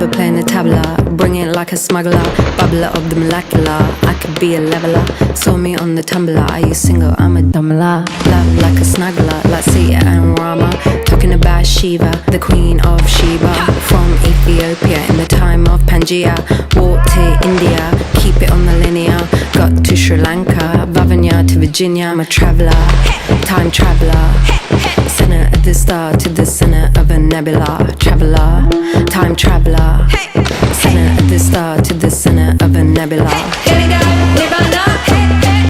Never playing the tabla, bring it like a smuggler. Bubbler of the molecular, I could be a leveler. Saw me on the tumbler, are you single? I'm a dumbler. Love like a snuggler, like Sita and Rama. Talking about Shiva, the queen of Sheba. From Ethiopia in the time of Pangaea. Walked to India, keep it on the linear. Got to Sri Lanka, Vavanya to Virginia. I'm a traveller, time traveller. Center of the star to the center of a nebula. Traveller, time traveller. Center of the star to the center of a nebula.